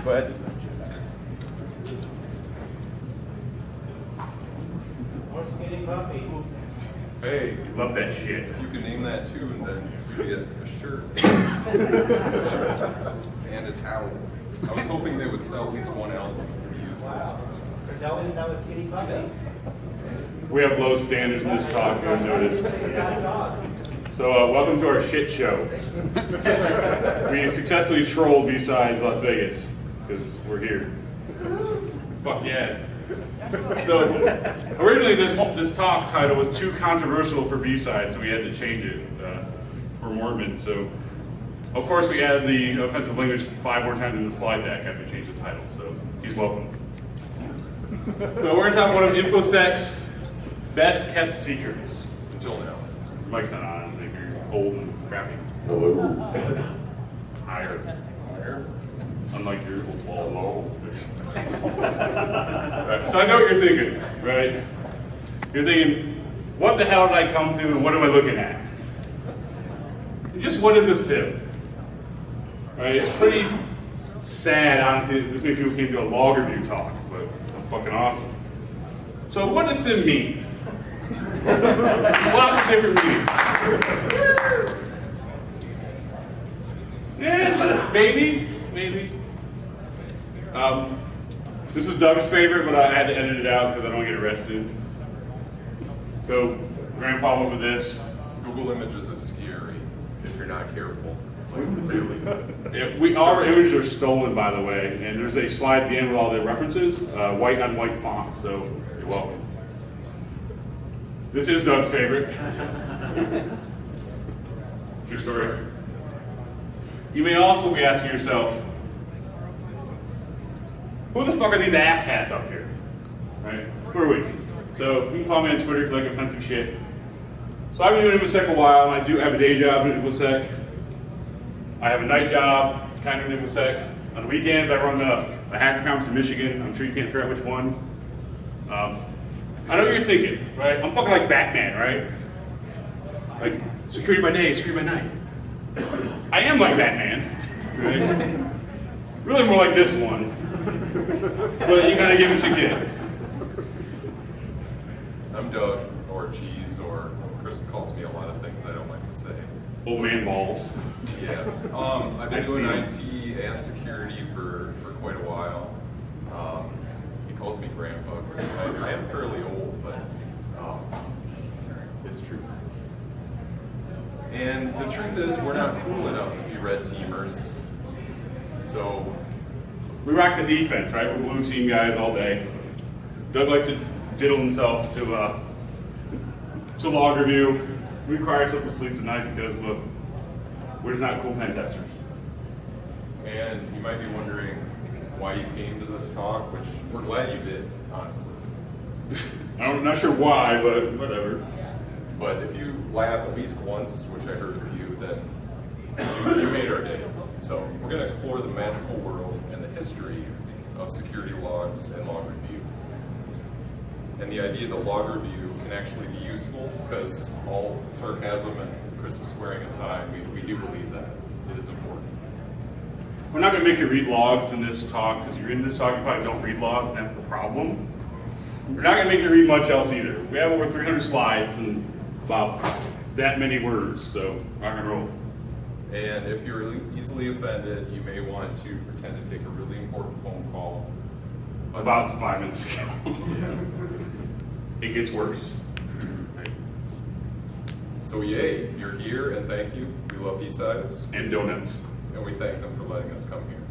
Go ahead. Hey, love that shit. If you can name that tune, then you get a shirt and a towel. I was hoping they would sell at least one album to use that. That was Kitty Puppies. We have low standards in this talk, I've noticed. So welcome to our shit show. We successfully trolled B-Sides Las Vegas, because we're here. Fuck yeah. So originally this talk title was too controversial for B-Sides, so we had to change it for Mortman. So of course we added the offensive language 5 more times in the slide deck after we changed the title, so he's welcome. So we're going to talk about one of InfoSec's best kept secrets. Until now. Mike's not on, I think you're old and crappy. Hello. Higher. Unlike your low. Right, so I know what you're thinking, right? You're thinking, what the hell did I come to and what am I looking at? Just what is a SIEM? Right? It's pretty sad, honestly, this many people came to a log review talk, but that's fucking awesome. So what does SIEM mean? Lots of different meanings. Yeah, maybe. This was Doug's favorite, but I had to edit it out because I don't want to get arrested. So, Grandpa went with this. Google Images is scary if you're not careful. Like, really. Our images are stolen, by the way, and there's a slide at the end with all the references, white on white fonts, so you're welcome. This is Doug's favorite. True story. You may also be asking yourself, who the fuck are these asshats up here? Right? Who are we? So you can follow me on Twitter if you like offensive shit. So I've been doing InfoSec a while, and I do have a day job in InfoSec. I have a night job, kind of in InfoSec. On weekends, I run a hacker conference in Michigan. I'm sure you can't figure out which one. I know what you're thinking, right? I'm fucking like Batman, right? Like, security by day, security by night. I am like Batman, right? Really more like this one. But you gotta give what you get. I'm Doug, or Cheese, or Chris calls me a lot of things I don't like to say. Old man balls. Yeah. I've been doing IT and security for quite a while. He calls me Grandpa because I am fairly old, but it's true. And the truth is, we're not cool enough to be red teamers. So We rock the defense, right? We're blue team guys all day. Doug likes to diddle himself to log review. We require ourselves to sleep tonight because we're just not cool pen testers. And you might be wondering why you came to this talk, which we're glad you did, honestly. I'm not sure why, but whatever. But if you laugh at least once, which I heard of you, then you made our day. So we're going to explore the magical world and the history of security logs and log review. And the idea that log review can actually be useful, because all sarcasm and Christmas swearing aside, we do believe that it is important. We're not going to make you read logs in this talk, because you're in this talk, you probably don't read logs, and that's the problem. We're not going to make you read much else either. We have over 300 slides and about that many words, so rock and roll. And if you're easily offended, you may want to pretend to take a really important phone call. About 5 minutes ago. Yeah. It gets worse. So yay, you're here, and thank you. We love B-Sides. And donuts. And we thank them for letting us come here.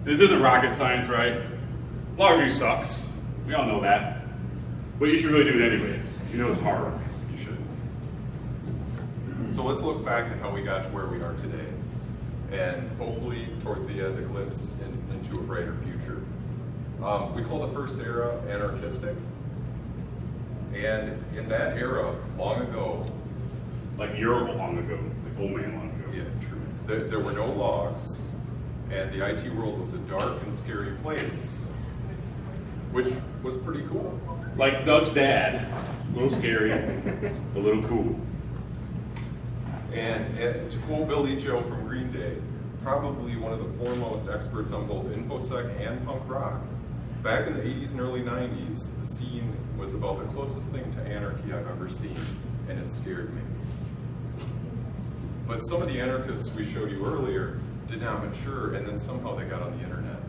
This isn't rocket science, right? Log review sucks. We all know that. But you should really do it anyways. You know it's hard. You should. So let's look back at how we got to where we are today. And hopefully, towards the end, a glimpse into a brighter future. We call the first era anarchistic. And in that era, long ago... Like you're long ago, like old man long ago. Yeah, true. There were no logs, and the IT world was a dark and scary place, which was pretty cool. Like Doug's dad, a little scary, a little cool. And to quote Billy Joe from Green Day, probably one of the foremost experts on both InfoSec and punk rock. Back in the 80s and early 90s, the scene was about the closest thing to anarchy I've ever seen, and it scared me. But some of the anarchists we showed you earlier did not mature, and then somehow they got on the internet.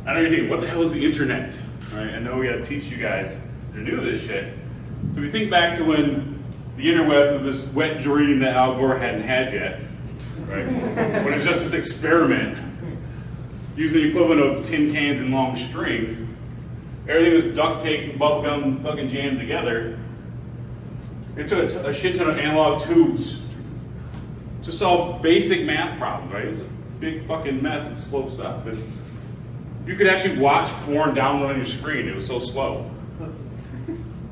I know you're thinking, what the hell is the internet? Right? I know we got to teach you guys to do this shit. So if you think back to when the interweb was this wet dream that Al Gore hadn't had yet, right? When it was just this experiment, using the equivalent of tin cans and long string, everything was duct tape and bubble gum fucking jammed together. It took a shit ton of analog tubes to solve basic math problems, right? It was a big fucking mess of slow stuff. And you could actually watch porn download on your screen. It was so slow.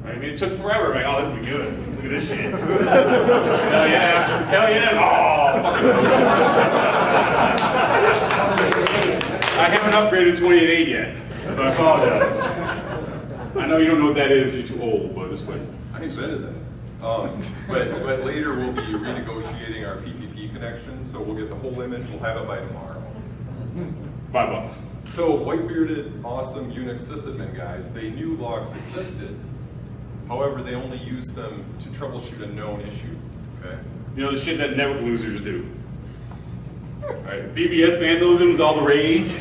Right? I mean, it took forever. Like, oh, this would be good. Look at this shit. Hell yeah. Hell yeah. Oh, fucking. I haven't upgraded 28.8 yet, so I apologize. I know you don't know what that is. You're too old, but this way. I invented that. But later we'll be renegotiating our PPP connection, so we'll get the whole image. We'll have it by tomorrow. $5. So white-bearded, awesome Unix sysadmin guys, they knew logs existed. However, they only used them to troubleshoot a known issue. Okay. You know, the shit that network losers do. Right? BBS vandalism is all the rage.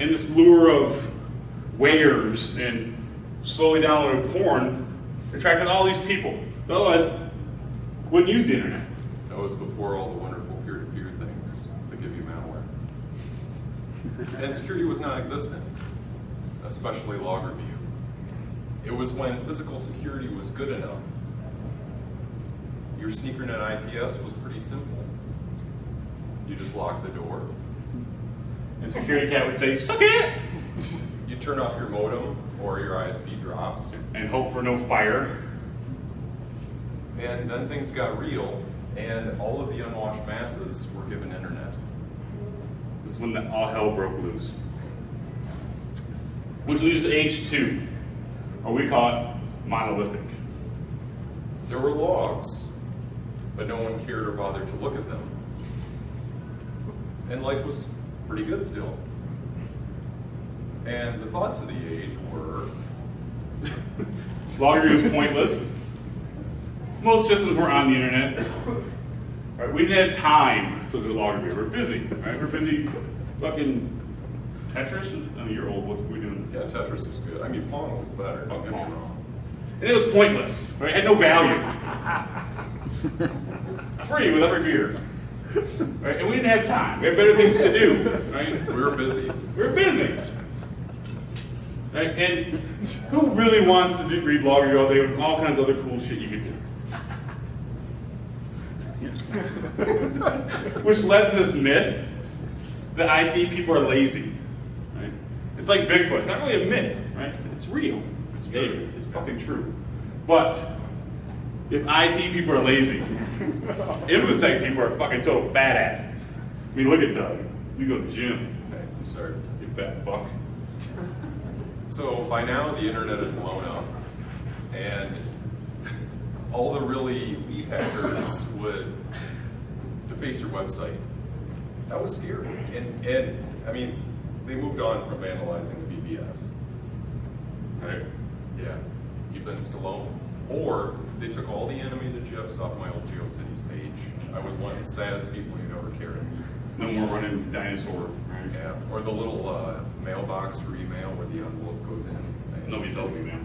And this lure of wares and slowly downloaded porn attracted all these people. Otherwise, wouldn't use the internet. That was before all the wonderful peer-to-peer things that give you malware. And security was non-existent, especially log review. It was when physical security was good enough. Your SneakerNet IPS was pretty simple. You just lock the door. And security cat would say, suck it! You turn off your modem or your ISP drops. And hope for no fire. And then things got real, and all of the unwashed masses were given internet. This is when all hell broke loose. Which leads to age 2, or we call it monolithic. There were logs, but no one cared or bothered to look at them. And life was pretty good still. And the thoughts of the age were... Log review was pointless. Most systems were on the internet. Right? We didn't have time to do log review. We're busy, right? We're busy fucking Tetris. I mean, you're old. What are we doing? Yeah, Tetris was good. I mean, Pong was better. Don't get me wrong. And it was pointless. Right? It had no value. Free with every beer. Right? And we didn't have time. We had better things to do. Right? We were busy. We were busy. Right? And who really wants to read log review all day with all kinds of other cool shit you could do? Which led to this myth that IT people are lazy. Right? It's like Bigfoot. It's not really a myth, right? It's real. It's true. It's fucking true. But if IT people are lazy, InfoSec people are fucking total fat asses. I mean, look at Doug. You go to the gym. Okay, I'm sorry. You fat fuck. So by now the internet had blown up, and all the really elite hackers would deface your website. That was scary. And I mean, they moved on from vandalizing the BBS. Right? Yeah. You've been Stallone. Or they took all the animated GIFs off my old GeoCities page. I was one of the saddest people you'd ever cared to meet. No more running dinosaur, right? Yeah. Or the little mailbox for email where the envelope goes in. Nobody sells email.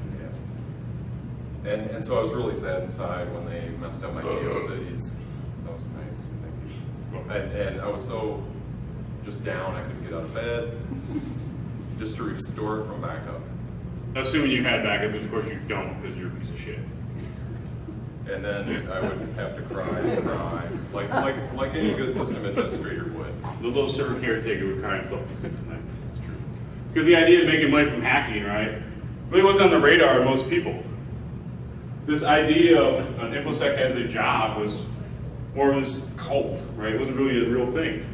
Yeah. And so I was really sad inside when they messed up my GeoCities. That was nice. Thank you. And I was so just down I couldn't get out of bed just to restore it from backup. Assuming you had backups, which of course you don't because you're a piece of shit. And then I would have to cry and cry, like any good system administrator would. The little server caretaker would cry himself to sleep tonight. That's true. Because the idea of making money from hacking, right, really wasn't on the radar of most people. This idea of an InfoSec as a job was more of this cult, right? It wasn't really a real thing.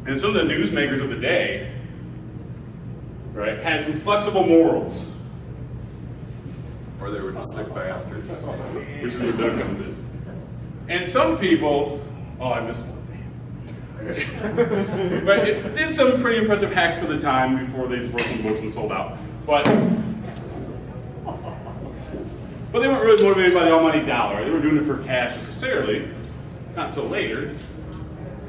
And some of the newsmakers of the day, right, had some flexible morals. Or they were just sick bastards. Which is where Doug comes in. And some people, oh, I missed one. But it did some pretty impressive hacks for the time before they just wrote some books and sold out. But they weren't really motivated by the almighty dollar. They were doing it for cash necessarily, not until later.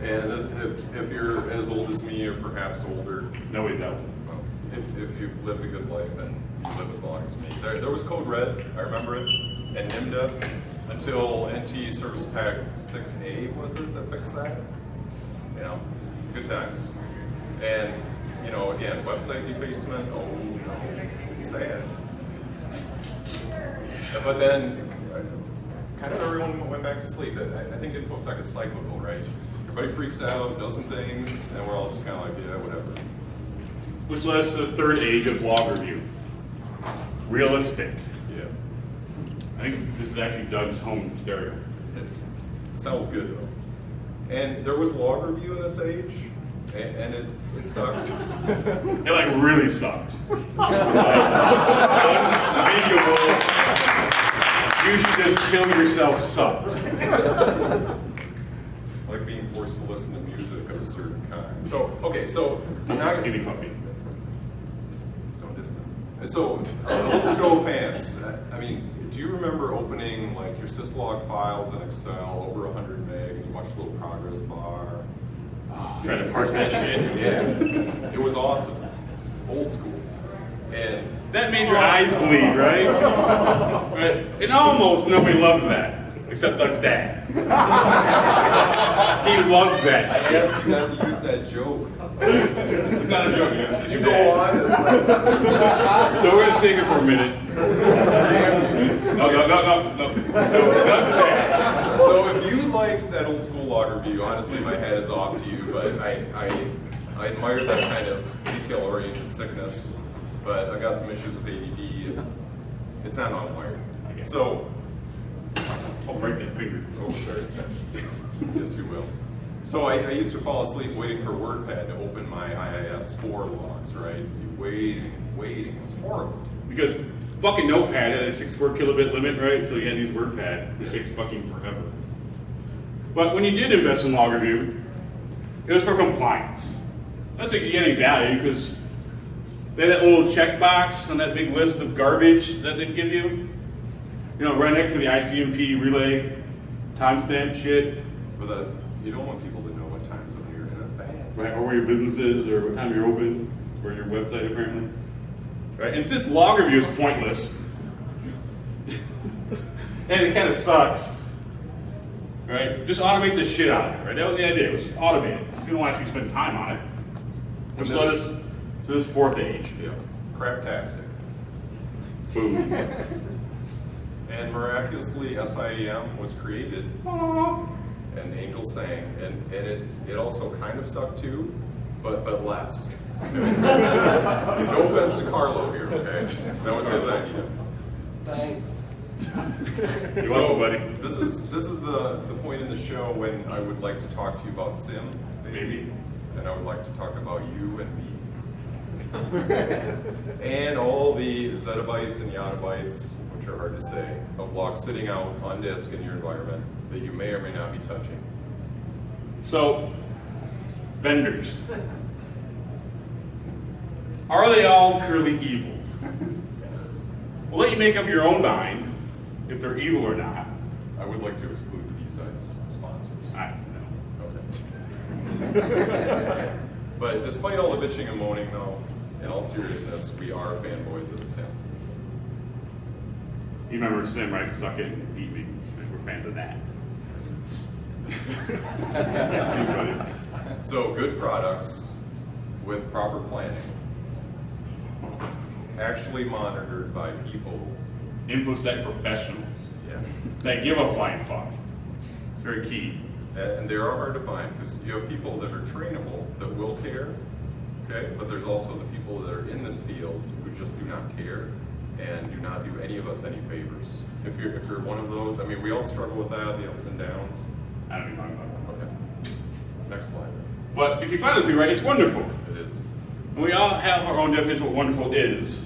And if you're as old as me, or perhaps older, Nobody's out. well, if you've lived a good life and you live as long as me, there was Code Red, I remember it, and NIMDA, until NT Service Pack 6A, was it, that fixed that? You know, good times. And, you know, again, website defacement, oh no, it's sad. But then, kind of everyone went back to sleep. I think InfoSec is cyclical, right? Everybody freaks out, does some things, and we're all just kind of like, yeah, whatever. Which led us to the third age of log review. Realistic. Yeah. I think this is actually Doug's home stereo. It sounds good, though. And there was log review in this age, and it sucked. It like really sucks. Unspeakable. You should just kill yourself sucked. Like being forced to listen to music of a certain kind. So, okay, so I'm This not is Skinny Puppy. Don't diss them. So, a little show of hands. I mean, do you remember opening like your syslog files in Excel over 100 meg, and you watch a little progress bar? Trying to parse that shit. Yeah, it was awesome. Old school. And That made your eyes bleed, right? Right? And almost nobody loves that, except Doug's dad. He loves I that shit. asked you not to use that joke. It's not a joke, it's Can your you go dad. on? So we're gonna stay here for a minute. No. So Doug's dad. So if you liked that old school log review, honestly, my hat is off to you, but I admire that kind of detail-oriented sickness, but I've got some issues with ADD, and it's not non-wired. So, I'll break that finger. oh, sorry. Yes, you will. So I used to fall asleep waiting for WordPad to open my IIS-4 logs, right? Waiting. It was horrible. Because fucking Notepad had a 64 kilobit limit, right? So you had to use WordPad, which takes fucking forever. But when you did invest in log review, it was for compliance. That's like you get any value because they had that little checkbox on that big list of garbage that they'd give you. You know, right next to the ICMP relay timestamp shit. For the, you don't want people to know what time zone you're in, that's bad. Right, or where your business is, or what time you're open, or your website apparently. Right, and since log review is pointless, and it kind of sucks, right? Just automate the shit out of it, right? That was the idea, it was just automate it. You don't want to actually spend time on it. Which led us to this fourth age. Yeah, craptastic. Boom. And miraculously, SIEM was created, and Angel sang, and it also kind of sucked too, but less. No offense to Carlo here, okay? That was his idea. Thanks. You're welcome, buddy. This is the point in the show when I would like to talk to you about SIM, Maybe. and I would like to talk about you and me. And all the zettabytes and yottabytes, which are hard to say, of logs sitting out on disk in your environment that you may or may not be touching. So, vendors. Are they all purely evil? We'll let you make up your own mind if they're evil or not. I would like to exclude the B-Sides sponsors. I don't know. Okay. But despite all the bitching and moaning, though, in all seriousness, we are fanboys of SIM. You remember Sim, right? Suck it and eat me. We're fans of that. So good products with proper planning, actually monitored by people. InfoSec professionals Yeah. that give a flying fuck. It's very key. And they are hard to find because you have people that are trainable that will care, okay? But there's also the people that are in this field who just do not care and do not do any of us any favors. If you're one of those, I mean, we all struggle with that, the ups and downs. I don't even know about that. Okay. Next slide. But if you find this to be right, it's wonderful. It is. And we all have our own definition of what wonderful is.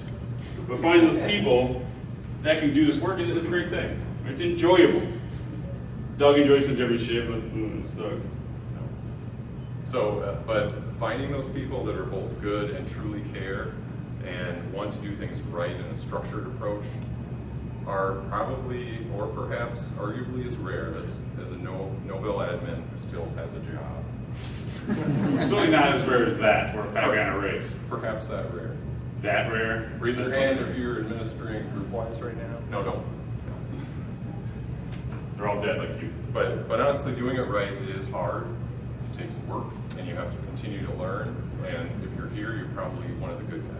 But finding those people that can do this work is a great thing. It's enjoyable. Doug enjoys some different shit, but it's Doug. So, but finding those people that are both good and truly care and want to do things right in a structured approach are probably, or perhaps arguably as rare as a Nobel admin who still has a job. Certainly not as rare as that, or a fat guy in a race. Perhaps that rare. That rare? Raise your hand if you're administering group-wise right now. No, don't. They're all dead like you. But honestly, doing it right, it is hard. It takes work, and you have to continue to learn. And if you're here, you're probably one of the good guys.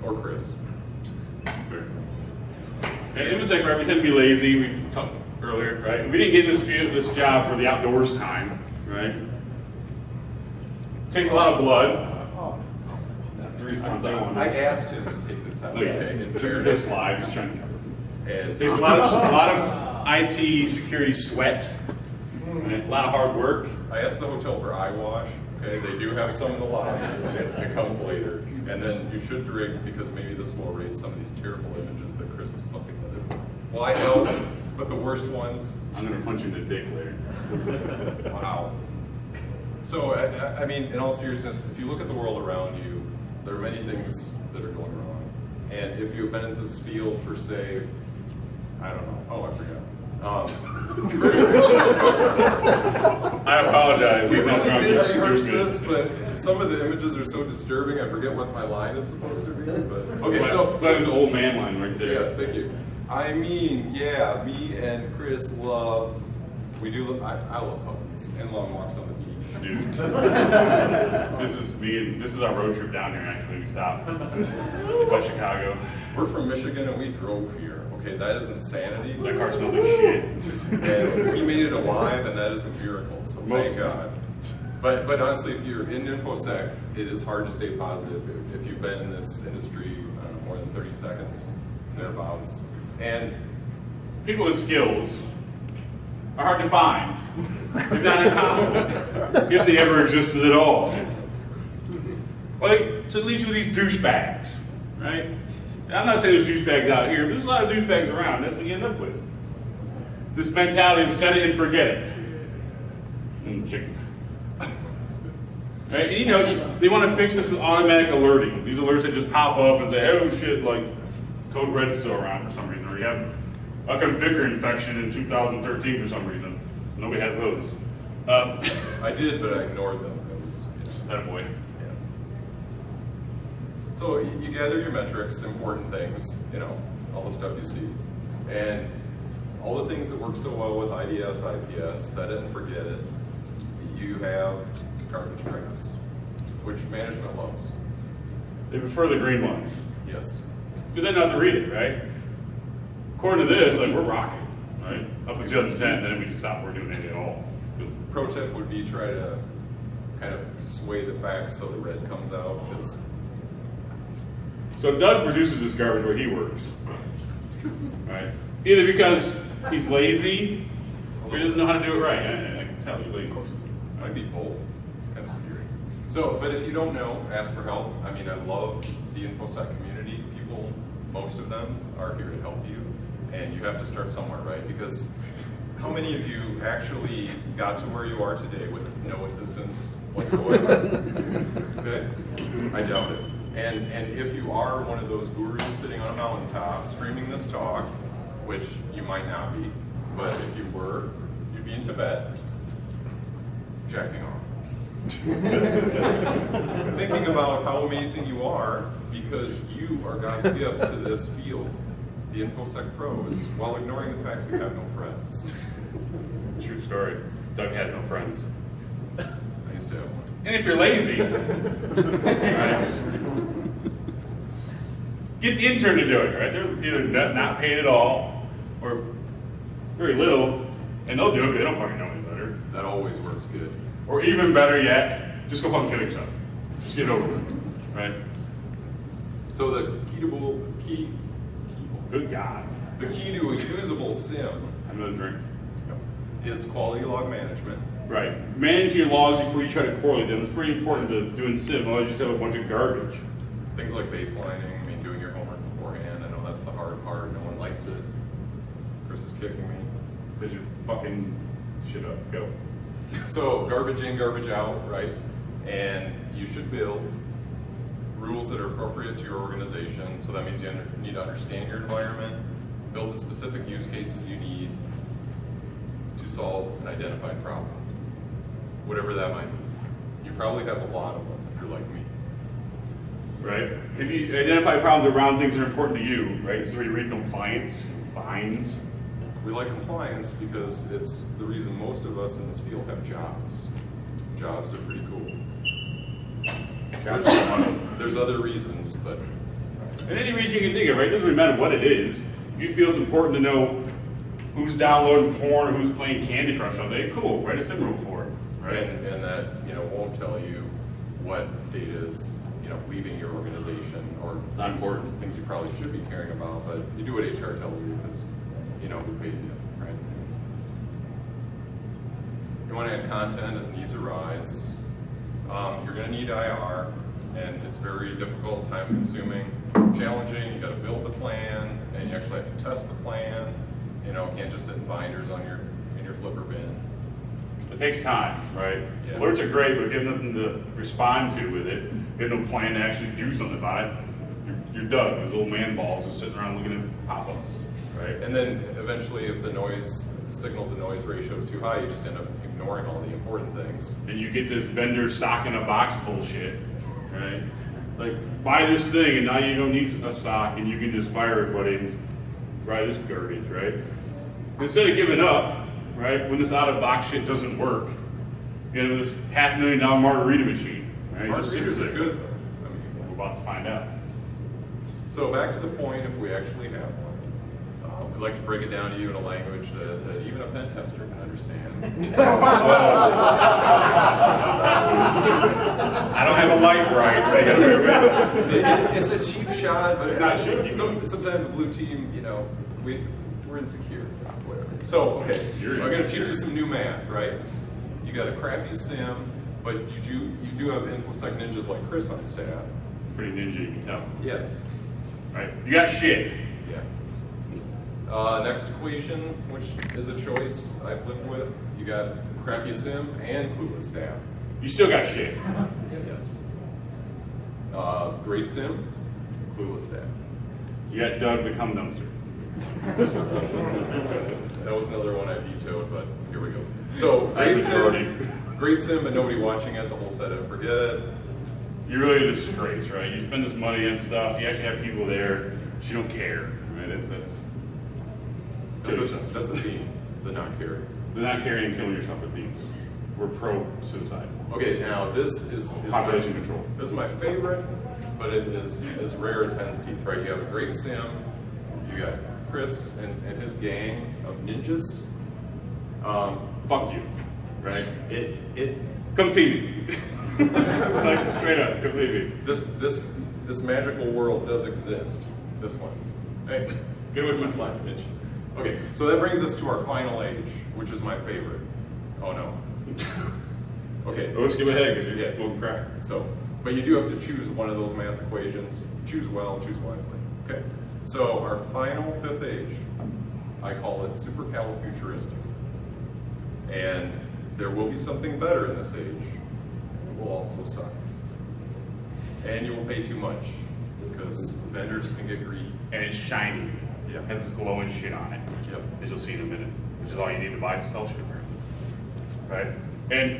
Or Chris. Sure. At InfoSec, right, we tend to be lazy. We talked earlier, right? We didn't get this job for the outdoors time, right? It takes a lot of blood. That's the response I want. I asked him to take this out. Okay, this is his slide. He's trying to cover it. And There's a lot of IT security sweat, right? A lot of hard work. I asked the hotel for eye wash. Okay, they do have some in the lobby. It comes later. And then you should drink because maybe this will erase some of these terrible images that Chris is putting together. Well, I know, but the worst ones. I'm gonna punch you in the dick later. Wow. So, I mean, in all seriousness, if you look at the world around you, there are many things that are going wrong. And if you've been in this field for, say, I don't know. Oh, I forgot. I apologize. We We've been really drunk. did It's rehearse stupid. this, but some of the images are so disturbing. I forget what my line is supposed to be. But okay, so that was an old man line right there. yeah, thank you. I mean, yeah, me and Chris love. We do. I love puppies and long walks on the beach. Dude. This is our road trip down here. Actually, we stopped by Chicago. We're from Michigan and we drove here. Okay, that is insanity. That car smells like shit. And we made it alive, and that is a miracle. So thank God. But honestly, if you're in InfoSec, it is hard to stay positive if you've been in this industry more than 30 seconds, thereabouts. And People with skills are hard to find, if not impossible, if they ever existed at all. Like, so at least with these douchebags, right? I'm not saying there's douchebags out here, but there's a lot of douchebags around. That's what you end up with. This mentality of set it and forget it. And chicken. Right? And you know, they want to fix this with automatic alerting. These alerts that just pop up and say, oh shit, like Code Red's still around for some reason, or you have a configure infection in 2013 for some reason. Nobody has those. I did, but I ignored them. It's that boy. yeah. So you gather your metrics, important things, you know, all the stuff you see. And all the things that work so well with IDS, IPS, set it and forget it, you have garbage graphs, which management loves. They prefer the green ones. Yes. Because they know how to read it, right? According to this, like, we're rocking, right? Up to 2010, then we just stopped doing anything at all. Pro tip would be try to kind of sway the facts so the red comes out. So Doug produces this garbage where he works, right? Either because he's lazy or he doesn't know how to do it right. I can tell he's lazy. Might be both. It's kind of scary. So, but if you don't know, ask for help. I mean, I love the InfoSec community. People, most of them are here to help you. And you have to start somewhere, right? Because how many of you actually got to where you are today with no assistance whatsoever? Okay? I doubt it. And if you are one of those gurus sitting on a mountaintop streaming this talk, which you might not be, but if you were, you'd be in Tibet, jacking off. Thinking about how amazing you are because you are God's gift to this field, the InfoSec pros, while ignoring the fact you have no friends. True story. Doug has no friends. I used to have one. And if you're lazy, right, get the intern to do it, right? They're either not paid at all or very little, and they'll do it because they don't fucking know any better. That always works good. Or even better yet, just go fucking kill yourself. Just get over it, right? So the Good God. the key to a usable SIM Another drink. is quality log management. Right. Manage your logs before you try to correlate them. It's pretty important to do in SIM, otherwise you just have a bunch of garbage. Things like baselining, I mean, doing your homework beforehand. I know that's the hard part. No one likes it. Chris is kicking me. Because you fucking shit up. Go. So garbage in, garbage out, right? And you should build rules that are appropriate to your organization. So that means you need to understand your environment, build the specific use cases you need to solve an identified problem, whatever that might be. You probably have a lot of them if you're like me. Right? If you identify problems around things that are important to you, right? So you read compliance, fines. We like compliance because it's the reason most of us in this field have jobs. Jobs are pretty cool. There's other reasons, but... And any reason you can think of, right? It doesn't really matter what it is. If you feel it's important to know who's downloading porn or who's playing Candy Crush all day, cool, write a SIM rule for it, right? And that, won't tell you what data is, leaving your organization or not important. Things you probably should be caring about, but you do what HR tells you because, who pays you, right? You want to add content as needs arise. You're going to need IR, and it's very difficult, time-consuming, challenging. You got to build the plan, and you actually have to test the plan. You can't just sit in binders in your flipper bin. It takes time, right? Yeah. Alerts are great, but if you have nothing to respond to with it, you have no plan to actually do something about it, you're done. Those little man balls just sitting around looking at pop-ups, right? And then eventually, if the signal-to-noise ratio is too high, you just end up ignoring all the important things. And you get this vendor sock in a box bullshit, right? Like, buy this thing, and now you don't need a sock, and you can just fire everybody and try this garbage, right? Instead of giving up, right, when this out-of-box shit doesn't work, you know, this $500,000 margarita machine, right? Margaritas are good. We're about to find out. So back to the point, if we actually have one. We'd like to break it down to you in a language that even a pen tester can understand. I don't have a light bright, so you gotta It's a cheap shot, but It's not cheap. Sometimes the blue team, we're insecure. Whatever. So, okay, I'm going to teach you some new math, right? You got a crappy sim, but you do have InfoSec ninjas like Chris on staff. Pretty ninja, you can tell. Yes. Right? You got shit. Yeah. Next equation, which is a choice I've lived with. You got crappy sim and clueless staff. You still got shit. Yes. Great sim, clueless staff. You got Doug the cum dumpster. That was another one I vetoed, but here we go. So great sim, but nobody watching it, the whole setup, forget it. You're really a disgrace, right? You spend this money on stuff, you actually have people there, but you don't care, right? That's a theme, the not caring. They're not caring and killing yourself with themes. We're pro-suicide. Okay, so now this is Population control. This is my favorite, but it is as rare as hen's teeth, right? You have a great sim, you got Chris and his gang of ninjas. Fuck you, right? Come see me. Like, straight up, come see me. This magical world does exist. This one. Hey, Get away from my slide, bitch. okay, so that brings us to our final age, which is my favorite. Oh no. Okay. Let's skip ahead because you're Yeah. smoking crack. So, but you do have to choose one of those math equations. Choose well, choose wisely. Okay. So our final fifth age, I call it supercalifragilistic. And there will be something better in this age. It will also suck. And you will pay too much because vendors can get greedy. And it's shiny. Yeah. It has glowing shit on it. Yep. As you'll see in a minute. Which is all you need to buy to sell shit, right? And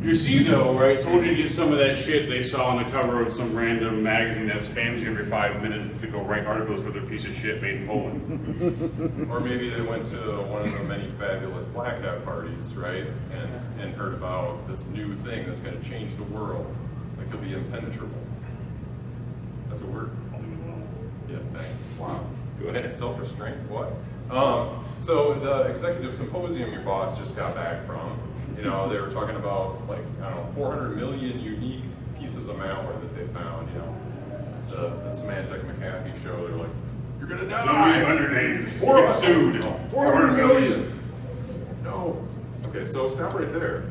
your CISO, right, told you to get some of that shit they saw on the cover of some random magazine that spams you every 5 minutes to go write articles for their piece of shit made in Poland. Or maybe they went to one of the many fabulous black hat parties, right? And heard about this new thing that's going to change the world. That could be impenetrable. That's a word. Yeah, thanks. Wow. Go ahead. Self-restraint, what? So the executive symposium your boss just got back from, they were talking about 400 million unique pieces of malware that they found, the Symantec McAfee show, they're like, you're gonna die! 200 names. Four Get sued. 400 million! No. Okay, so stop right there.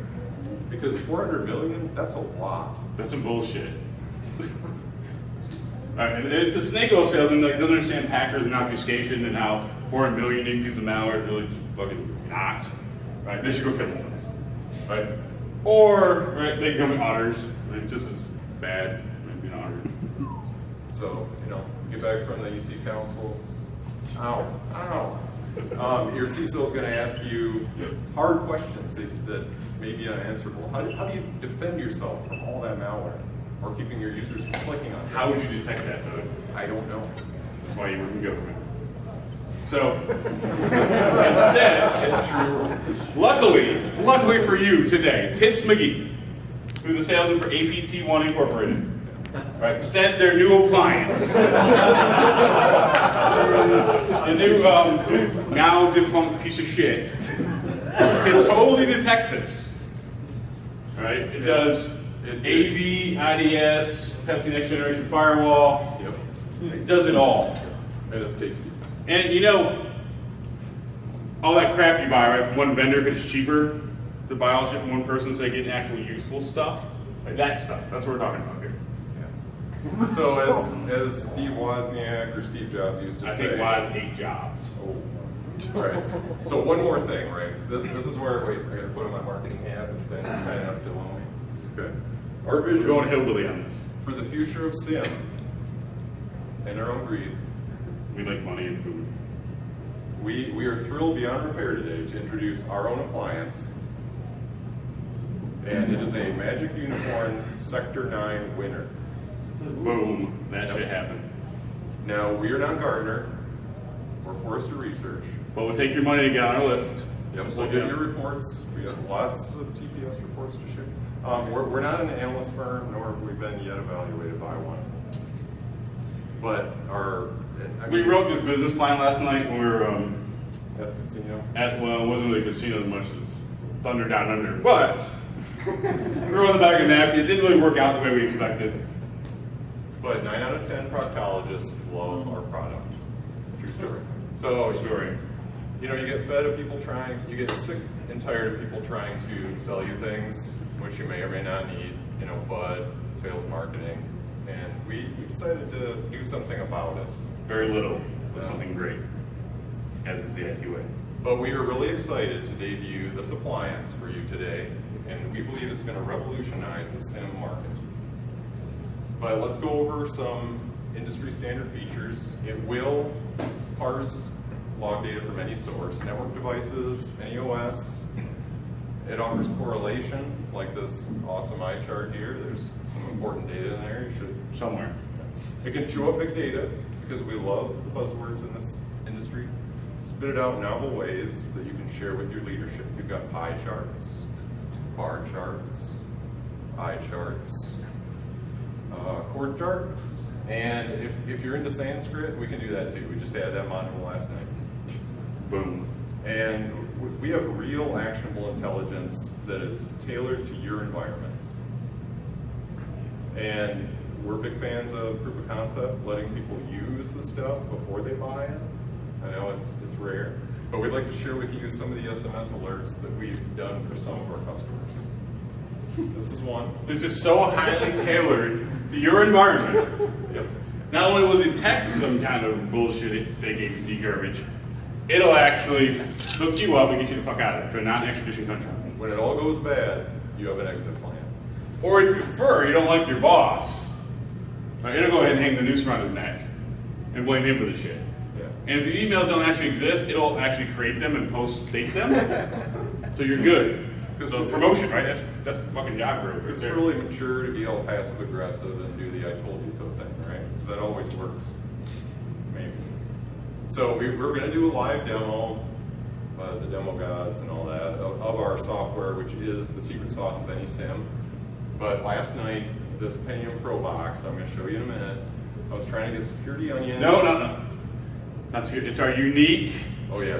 Because 400 million, that's a lot. That's some bullshit. All right, and it's a snake oil salesman doesn't understand Packers and obfuscation and how 400 million unique pieces of malware is really just fucking not. right? They should go kill themselves, right? Or right, they become auditors, right? Just as bad, right, being an auditor. So, get back from the EC Council. Ow. Your CISO is going to ask you hard questions that may be unanswerable. How do you defend yourself from all that malware or keeping your users from clicking on it? How would you detect that, Doug? I don't know. That's why you work in government. So, instead, It's true. luckily for you today, Tits McGee, who's a salesman for APT1 Incorporated, right, sent their new appliance. The new, now defunct piece of shit. Can totally detect this. Right? It does AV, IDS, Pepsi Next Generation Firewall. Yep. It does it all. And it's tasty. And all that crap you buy, right, from one vendor, because it's cheaper to buy all shit from one person so they get actual useful stuff. Like that stuff. That's what we're talking about here. Yeah. So as Steve Wozniak or Steve Jobs used to say. I think Woz ate Jobs. Oh. Right. So one more thing, right? This is where, I gotta put on my marketing hat, which Ben is kind enough to loan me. Okay. Our We're vision going hillbilly on this. for the future of SIEM and our own greed. We like money and food. We are thrilled beyond repair today to introduce our own appliance. And it is a Magic Unicorn Sector 9 winner. Boom. That shit happened. Now, we are not Gartner or Forrester Research. But we'll take your money to get on our list. Yep, Just we'll like get that. your reports. We have lots of TPS reports to share. We're not an analyst firm, nor have we been yet evaluated by one. But We wrote this business plan last night when we were at the casino. well, it wasn't really a casino as much as Thunder Down Under. But we were on the back of the napkin. It didn't really work out the way we expected. But 9 out of 10 proctologists love our product. True story. So, Story. you get fed of people you get sick and tired of people trying to sell you things, which you may or may not need, FUD, sales marketing. And we decided to do something about it. Very little, but something great, as is the IT way. But we are really excited to debut this appliance for you today, and we believe it's going to revolutionize the SIEM market. But let's go over some industry standard features. It will parse log data from any source, network devices, any OS. It offers correlation, like this awesome eye chart here. There's some important data in there. You should Somewhere. It can chew up big data, because we love the buzzwords in this industry. Spit it out in novel ways that you can share with your leadership. You've got pie charts, bar charts, eye charts, chord charts, and if you're into Sanskrit, we can do that too. We just added that module last night. Boom. And we have real actionable intelligence that is tailored to your environment. And we're big fans of proof of concept, letting people use the stuff before they buy it. I know it's rare, but we'd like to share with you some of the SMS alerts that we've done for some of our customers. This is one. This is so highly tailored to your environment. Yep. Not only will it detect some kind of bullshit, fake APT garbage, it'll actually hook you up and get you the fuck out of it to a non-extradition country. When it all goes bad, you have an exit plan. Or if you prefer, you don't like your boss, right, it'll go ahead and hang the noose around his neck and blame him for the shit. Yeah. And if the emails don't actually exist, it'll actually create them and post-date them. So you're good. So promotion, right? That's fucking job growth. It's really mature to be all passive aggressive and do the I told you so thing, right? Because that always works. Maybe. So we're going to do a live demo, the demo gods and all that, of our software, which is the secret sauce of any SIEM. But last night, this Pentium Pro box, I'm going to show you in a minute, I was trying to get Security Onion. No. That's good. It's our unique,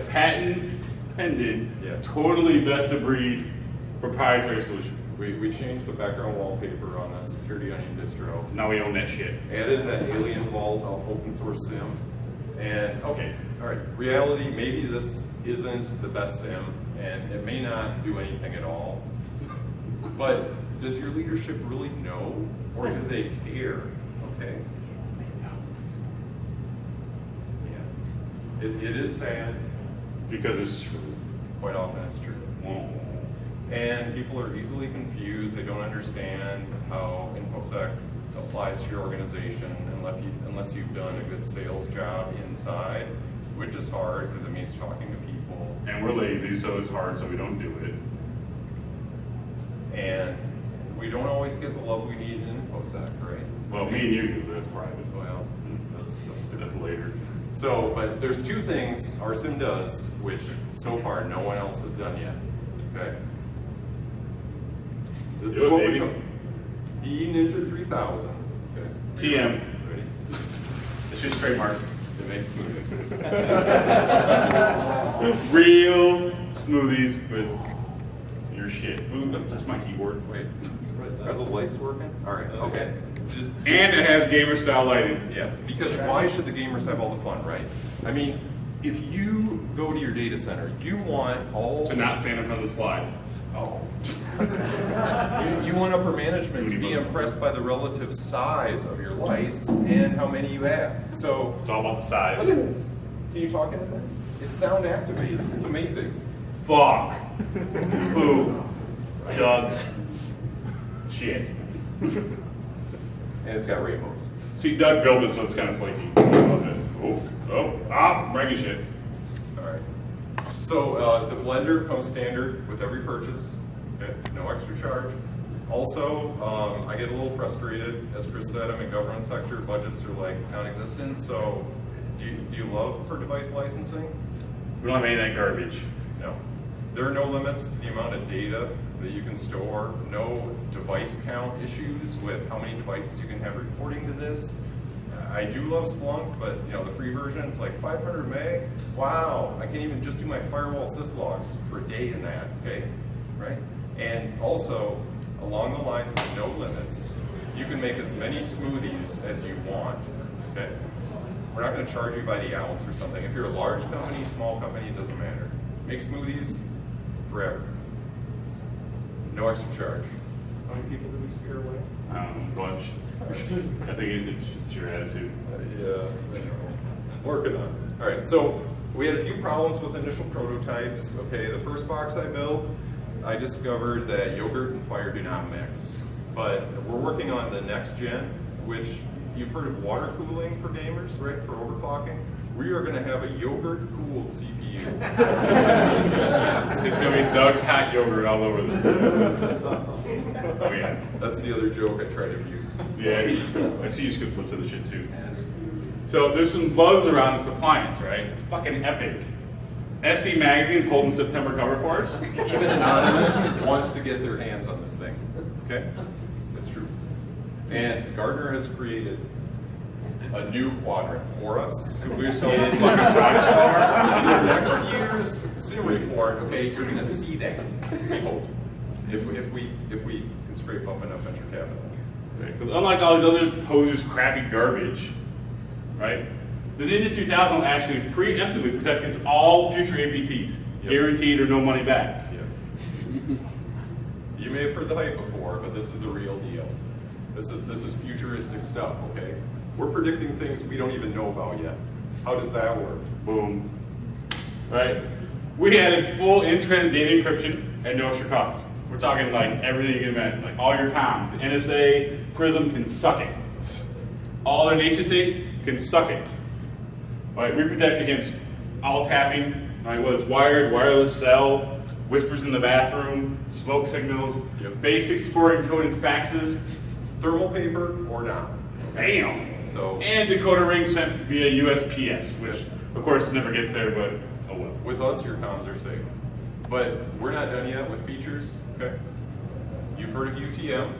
patent pending, totally best of breed proprietary solution. We changed the background wallpaper on the Security Onion distro. Now we own that shit. Added that Alien Vault open source SIEM. And okay, all right, reality, maybe this isn't the best SIEM, and it may not do anything at all. But does your leadership really know, or do they care? Okay. Yeah. It is sad. Because it's true. Quite often it's true. And people are easily confused. They don't understand how InfoSec applies to your organization unless you've done a good sales job inside, which is hard because it means talking to people. And we're lazy, so it's hard, so we don't do it. And we don't always get the love we need in InfoSec, right? Well, me and you do, but that's private. Well, That's later. So, but there's two things our SIM does, which so far no one else has done yet. Okay. This Do is it, what baby. we call the Ninja 3000. Okay. TM. Ready? It's just trademark. It makes smoothies. Real smoothies with your shit. Ooh, that's my keyboard. Wait, are the lights working? All right. Okay. And it has gamer style lighting. Yeah, because why should the gamers have all the fun, right? I mean, if you go to your data center, you want all To not stand in front of the slide. Oh. you want upper management to be impressed by the relative size of your lights and how many you have. So It's all about the size. look at this. Can you talk into that? It's sound activated. It's amazing. Fuck. Boo. Doug. Shit. And it's got rainbows. See, Doug built it, so it's kind of flaky. Breaking shit. All right. So the blender comes standard with every purchase. Okay, no extra charge. Also, I get a little frustrated. As Chris said, I'm in government sector. Budgets are like non-existent. So, do you love per device licensing? We don't have any of that garbage. No. There are no limits to the amount of data that you can store. No device count issues with how many devices you can have reporting to this. I do love Splunk, but you know the free version, it's like 500 meg. Wow, I can't even just do my firewall syslogs for a day in that, okay? Right? And also, along the lines of no limits, you can make as many smoothies as you want, okay? We're not gonna charge you by the ounce or something. If you're a large company, small company, it doesn't matter. Make smoothies forever. No extra charge. How many people did we scare away? Bunch. I think it's your attitude. Yeah, working on it. All right, so we had a few problems with initial prototypes. Okay, the first box I built, I discovered that yogurt and fire do not mix. But we're working on the next gen, which you've heard of water cooling for gamers, right, for overclocking. We are going to have a yogurt-cooled CPU. It's going to be Doug's hot yogurt all over this. Oh, yeah. That's the other joke I try to view. Yeah, I see you skipped to the shit too. So there's some buzz around this appliance, right? It's fucking epic. SC Magazine's holding September cover for us. Even Anonymous wants to get their hands on this thing. Okay? It's true. And Gartner has created a new quadrant for us. We're so fucking rockstar. In next year's SIM report, okay, you're going to see that. We hope. If we can scrape up enough venture capital. Because unlike all these other posers' crappy garbage, right? The Ninja 2000 will actually preemptively protect against all future APTs, guaranteed or no money back. Yeah. You may have heard the hype before, but this is the real deal. This is futuristic stuff, okay? We're predicting things we don't even know about yet. How does that work? Boom. Right? We added full in-trend data encryption at no extra cost. We're talking like everything you can imagine, like all your comms. The NSA, Prism can suck it. All their nation states can suck it. Right? We protect against all tapping, right? Whether it's wired, wireless, cell, whispers in the bathroom, smoke signals, basics for encoded faxes, Thermal paper or not. bam. So, And decoder ring sent via USPS, which of course never gets there, but oh well. with us, your comms are safe. But we're not done yet with features, okay? You've heard of UTM,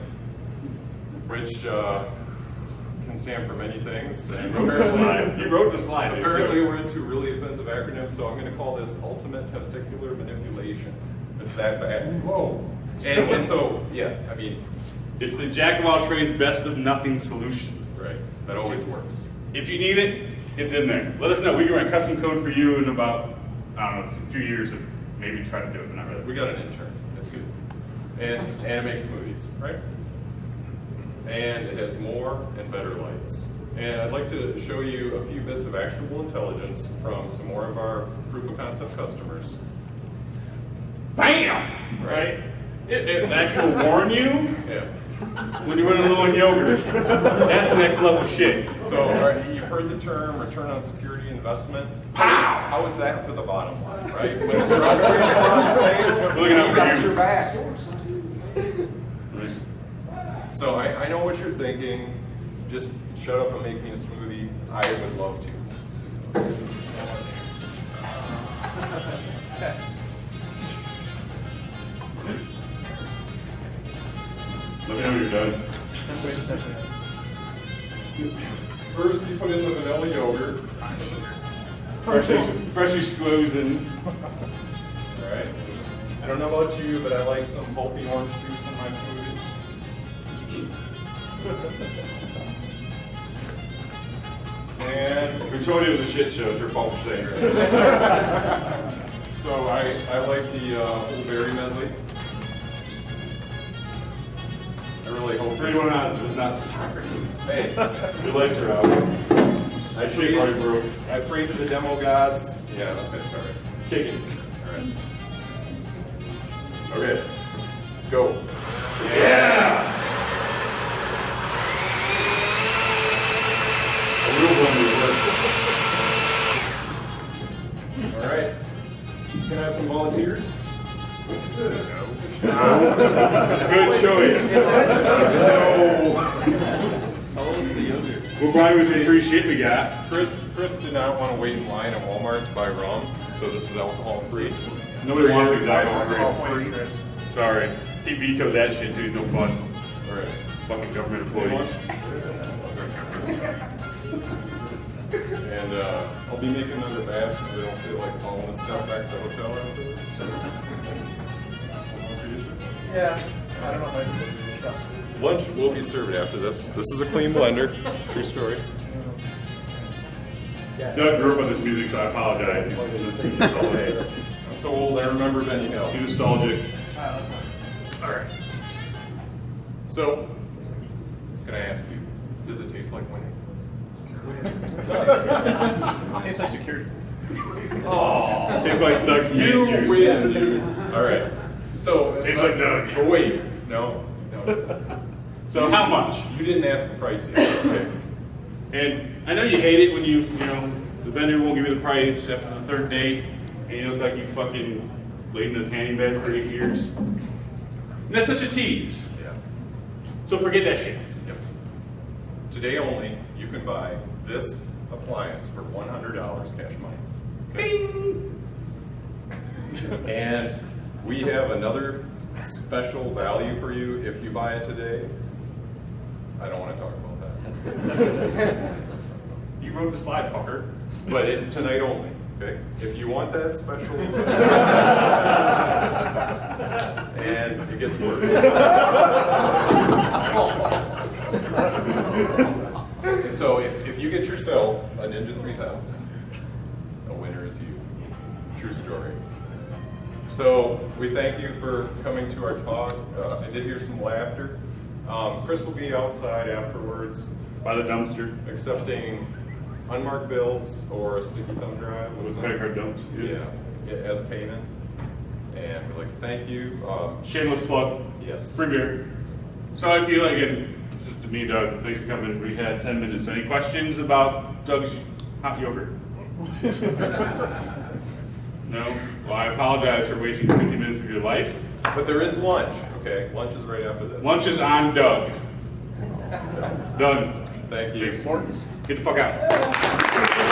which can stand for many things. And You wrote the slide. apparently we're into really offensive acronyms, so I'm going to call this ultimate testicular manipulation. It's that bad. Whoa. And so, yeah, I mean, It's the jack of all trades, best of nothing solution. right, that always works. If you need it, it's in there. Let us know. We can write custom code for you in about, I don't know, a few years of maybe try to do it, but not really. We got an intern. It's good. And it makes smoothies, right? And it has more and better lights. And I'd like to show you a few bits of actionable intelligence from some more of our proof of concept customers. bam, right? It actually will warn you Yeah. when you're running low on yogurt. That's next level shit. So, all right, you've heard the term return on security investment. Pow! How is that for the bottom line, right? When it's around the same, We're looking out for got you. your back. Right. So I know what you're thinking. Just shut up and make me a smoothie. I would love to. Let me know when you're done. First, you put in the vanilla yogurt. Freshly squeezing. All right. I don't know about you, but I like some pulpy orange juice in my smoothies. And We told you it was a shit show. It's your fault for saying it. so I like the whole berry medley. I really hope For anyone not smart. Hey, Your legs are out. I shake already broke. I pray to the demo gods. Yeah, okay, sorry. Kick it. All right. Okay, let's go. Yeah! A real one would work. All right. Can I have some volunteers? Good choice. No. We're buying with some free shit we got. Chris did not want to wait in line at Walmart to buy rum, so this is alcohol free. Nobody wants to die Alcohol free. free. Sorry. He vetoed that shit too. He's no fun. All right. Fucking government employees. And I'll be making another batch because I don't feel like hauling this stuff back to the hotel afterwards. Yeah, I don't know if I can do stuff. Lunch will be served after this. This is a clean blender. True story. Doug grew up on this music, so I apologize. He's nostalgic. I'm so old I remember Benny Hill. He's nostalgic. All right. So, can I ask you, does it taste like winning? Tastes like security. Oh, Tastes like Doug's you mint win. juice. All right. So Tastes like Doug. But wait, no. So how much? You didn't ask the price yet. Okay. And I know you hate it when you know, the vendor won't give you the price after the third date, and you look like you fucking laid in a tanning bed for 8 years. And that's such a tease. Yeah. So forget that shit. Yep. Today only, you can buy this appliance for $100 cash money. Bing! And we have another special value for you if you buy it today. I don't want to talk about that. You wrote the slide, fucker. But it's tonight only, okay? If you want that special, and it gets worse. And so if you get yourself a Ninja 3000, a winner is you. True story. So we thank you for coming to our talk. I did hear some laughter. Chris will be outside afterwards By the dumpster. accepting unmarked bills or a sticky thumb drive With credit card dumps. yeah, as payment. And we'd like to thank you. Shameless plug. Yes. Free beer. So if you, again, just to me, Doug, thanks for coming. We had 10 minutes. Any questions about Doug's hot yogurt? No? Well, I apologize for wasting 50 minutes of your life. But there is lunch, okay? Lunch is right after this. Lunch is on Doug. Done. Thank you. Get the fuck out.